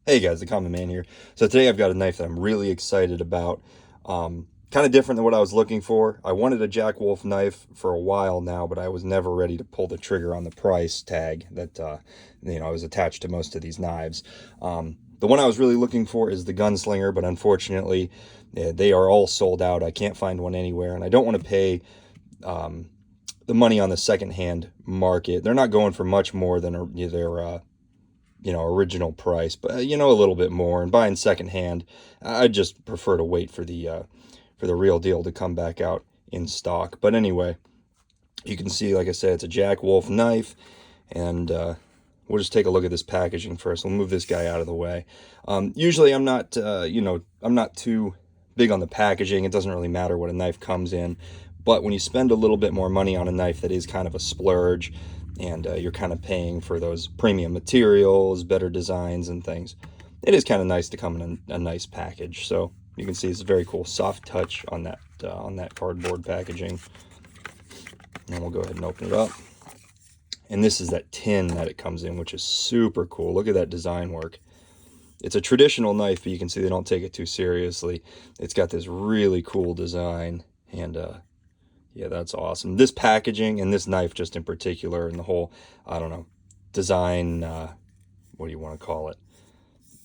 Hey guys, the Common Man here. So today I've got a knife that I'm really excited about. Kind of different than what I was looking for. I wanted a Jack Wolf knife for a while now, but I was never ready to pull the trigger on the price tag that I was attached to most of these knives. The one I was really looking for is the Gunslinger, but unfortunately, they are all sold out. I can't find one anywhere, and I don't want to pay the money on the secondhand market. They're not going for much more than their original price, but a little bit more. And buying secondhand, I just prefer to wait for the real deal to come back out in stock. But anyway, you can see, like I said, it's a Jack Wolf knife, and we'll just take a look at this packaging first. We'll move this guy out of the way. Usually, I'm not too big on the packaging. It doesn't really matter what a knife comes in, but when you spend a little bit more money on a knife that is kind of a splurge, and you're kind of paying for those premium materials, better designs and things, it is kind of nice to come in a nice package. So you can see it's very cool soft touch on that cardboard packaging. And we'll go ahead and open it up. And this is that tin that it comes in, which is super cool. Look at that design work. It's a traditional knife, but you can see they don't take it too seriously. It's got this really cool design, and yeah, that's awesome. This packaging and this knife just in particular, and the whole, I don't know, design, what do you want to call it?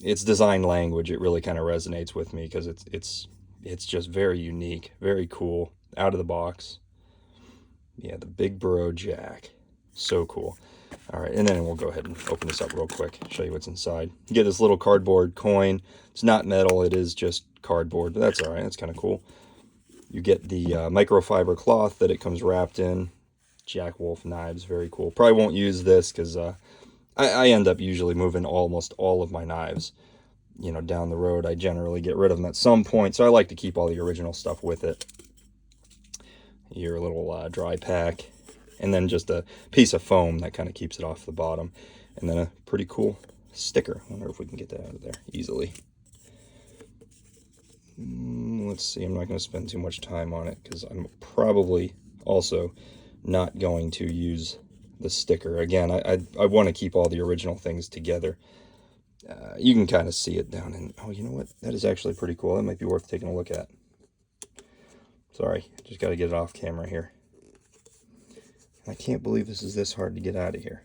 It's design language. It really kind of resonates with me because it's just very unique, very cool, out of the box. Yeah, the Big Bro Jack. So cool. All right, and then we'll go ahead and open this up real quick, show you what's inside. You get this little cardboard coin. It's not metal, it is just cardboard, but that's all right. That's kind of cool. You get the microfiber cloth that it comes wrapped in. Jack Wolf knives, very cool. Probably won't use this because I end up usually moving almost all of my knives. Down the road, I generally get rid of them at some point, so I like to keep all the original stuff with it. Your little dry pack, and then just a piece of foam that kind of keeps it off the bottom, and then a pretty cool sticker. I wonder if we can get that out of there easily. Let's see, I'm not going to spend too much time on it because I'm probably also not going to use the sticker. Again, I want to keep all the original things together. You can kind of see it down in, oh, you know what? That is actually pretty cool. That might be worth taking a look at. Sorry, just got to get it off camera here. I can't believe this is this hard to get out of here.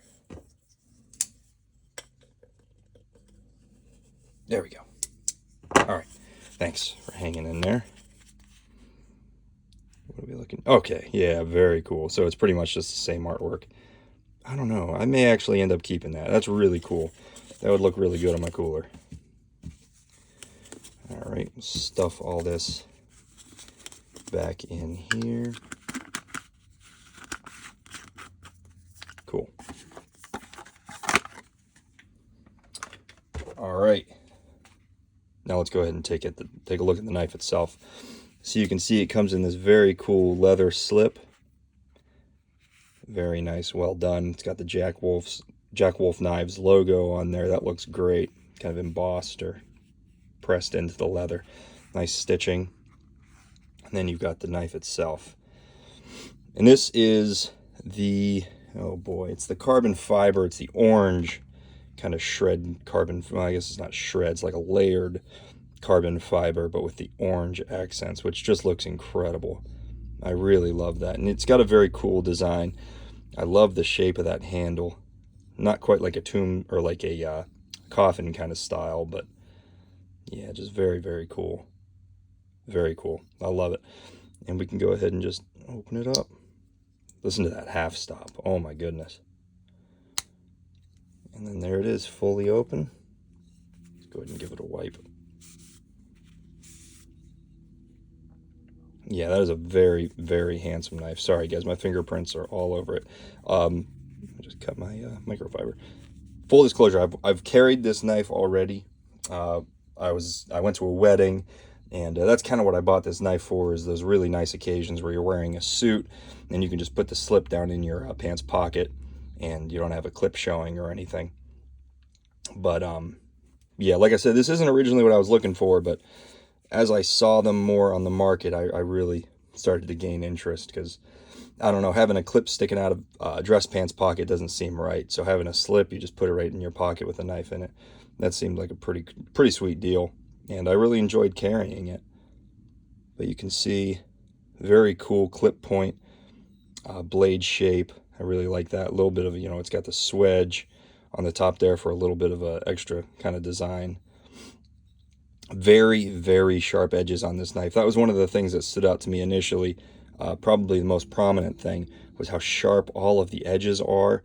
There we go. All right. Thanks for hanging in there. What are we looking? Okay, yeah, very cool. So it's pretty much just the same artwork. I don't know. I may actually end up keeping that. That's really cool. That would look really good on my cooler. All right, stuff all this back in here. Cool. All right. Now let's go ahead and take a look at the knife itself. So you can see it comes in this very cool leather slip. Very nice, well done. It's got the Jack Wolf Knives logo on there. That looks great. Kind of embossed or pressed into the leather. Nice stitching. And then you've got the knife itself. And this is the, oh boy, it's the carbon fiber. It's the orange kind of shred carbon, well, I guess it's not shreds, like a layered carbon fiber, but with the orange accents, which just looks incredible. I really love that. And it's got a very cool design. I love the shape of that handle. Not quite like a tomb or like a coffin kind of style, but yeah, just very, very cool. Very cool. I love it. And we can go ahead and just open it up. Listen to that half stop. Oh my goodness. And then there it is, fully open. Let's go ahead and give it a wipe. Yeah, that is a very, very handsome knife. Sorry, guys, my fingerprints are all over it. I just cut my microfiber. Full disclosure, I've carried this knife already. I went to a wedding, and that's kind of what I bought this knife for, is those really nice occasions where you're wearing a suit, and you can just put the slip down in your pants pocket, and you don't have a clip showing or anything. But yeah, like I said, this isn't originally what I was looking for, but as I saw them more on the market, I really started to gain interest, because I don't know, having a clip sticking out of a dress pants pocket doesn't seem right. So having a slip, you just put it right in your pocket with a knife in it. That seemed like a pretty sweet deal, and I really enjoyed carrying it. But you can see, very cool clip point, blade shape. I really like that. A little bit of, it's got the swedge on the top there for a little bit of a extra kind of design. Very, very sharp edges on this knife. That was one of the things that stood out to me initially. Probably the most prominent thing was how sharp all of the edges are.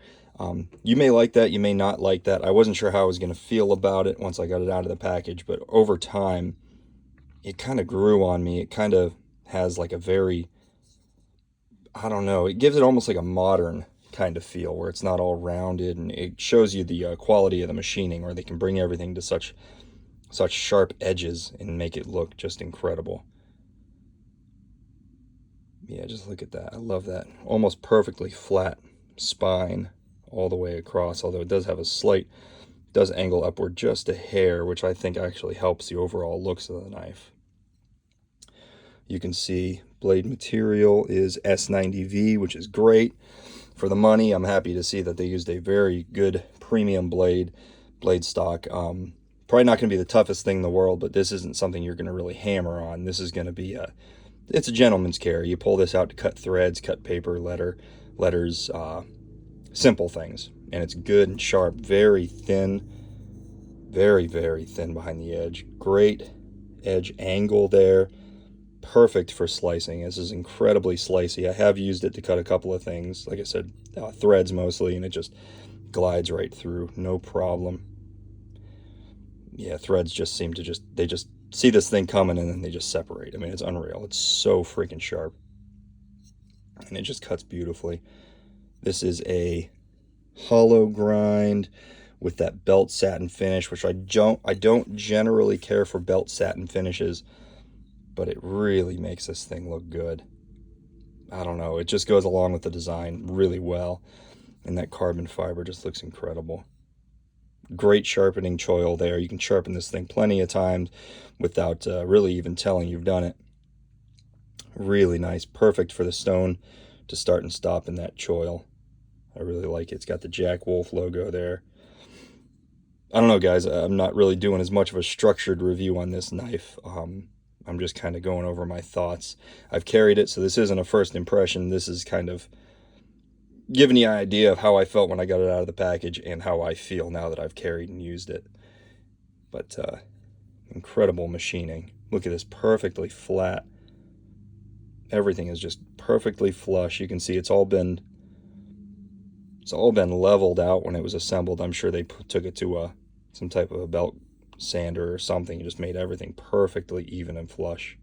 You may like that, you may not like that. I wasn't sure how I was going to feel about it once I got it out of the package, but over time, it kind of grew on me. It kind of has like a very, I don't know, it gives it almost like a modern kind of feel, where it's not all rounded, and it shows you the quality of the machining, where they can bring everything to such sharp edges and make it look just incredible. Yeah, just look at that. I love that. Almost perfectly flat spine all the way across, although it does have a does angle upward just a hair, which I think actually helps the overall looks of the knife. You can see blade material is S90V, which is great. For the money, I'm happy to see that they used a very good premium blade stock. Probably not going to be the toughest thing in the world, but this isn't something you're going to really hammer on. This is going to be it's a gentleman's carry. You pull this out to cut threads, cut paper, letters, simple things. And it's good and sharp, very thin, very, very thin behind the edge. Great edge angle there. Perfect for slicing. This is incredibly slicey. I have used it to cut a couple of things, like I said, threads mostly, and it just glides right through, no problem. Yeah, threads just seem to they just see this thing coming and then they just separate. I mean, it's unreal. It's so freaking sharp, and it just cuts beautifully. This is a hollow grind with that belt satin finish, which I don't generally care for belt satin finishes, but it really makes this thing look good. I don't know, it just goes along with the design really well, and that carbon fiber just looks incredible. Great sharpening choil there. You can sharpen this thing plenty of times without really even telling you've done it. Really nice. Perfect for the stone to start and stop in that choil. I really like it. It's got the Jack Wolf logo there. I don't know, guys. I'm not really doing as much of a structured review on this knife. I'm just kind of going over my thoughts. I've carried it, so this isn't a first impression. This is kind of giving you an idea of how I felt when I got it out of the package and how I feel now that I've carried and used it. But incredible machining. Look at this, perfectly flat. Everything is just perfectly flush. You can see it's all been leveled out when it was assembled. I'm sure they took it to some type of a belt sander or something. You just made everything perfectly even and flush.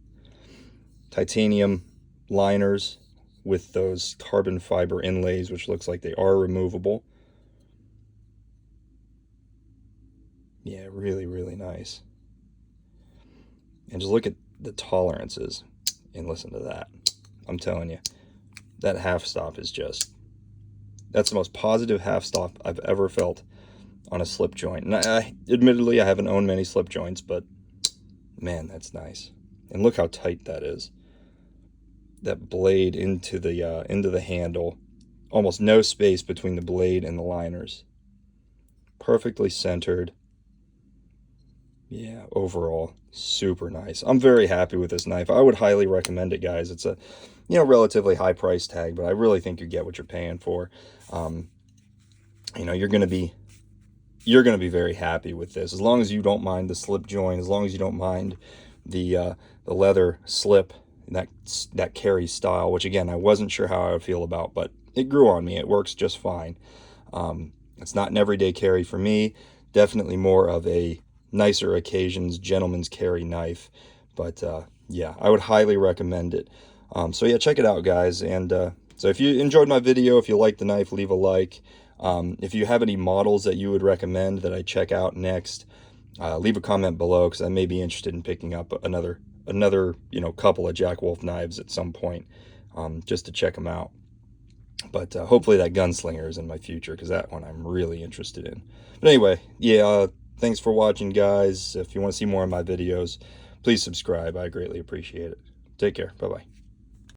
Titanium liners with those carbon fiber inlays, which looks like they are removable. Yeah, really, really nice. And just look at the tolerances and listen to that. I'm telling you, that half stop is that's the most positive half stop I've ever felt on a slip joint. And admittedly, I haven't owned many slip joints, but man, that's nice. And look how tight that is. That blade into the handle, almost no space between the blade and the liners. Perfectly centered. Yeah, overall, super nice. I'm very happy with this knife. I would highly recommend it, guys. It's a, relatively high price tag, but I really think you get what you're paying for. You're going to be very happy with this, as long as you don't mind the slip joint, as long as you don't mind the leather slip, that carry style, which again, I wasn't sure how I would feel about, but it grew on me. It works just fine. It's not an everyday carry for me. Definitely more of a nicer occasions gentleman's carry knife, but yeah, I would highly recommend it. So yeah, check it out, guys. And so if you enjoyed my video, if you like the knife, leave a like. If you have any models that you would recommend that I check out next, leave a comment below, because I may be interested in picking up another couple of Jack Wolf knives at some point, just to check them out. But hopefully that Gunslinger is in my future, because that one I'm really interested in. But anyway, yeah, thanks for watching, guys. If you want to see more of my videos, please subscribe. I greatly appreciate it. Take care. Bye-bye.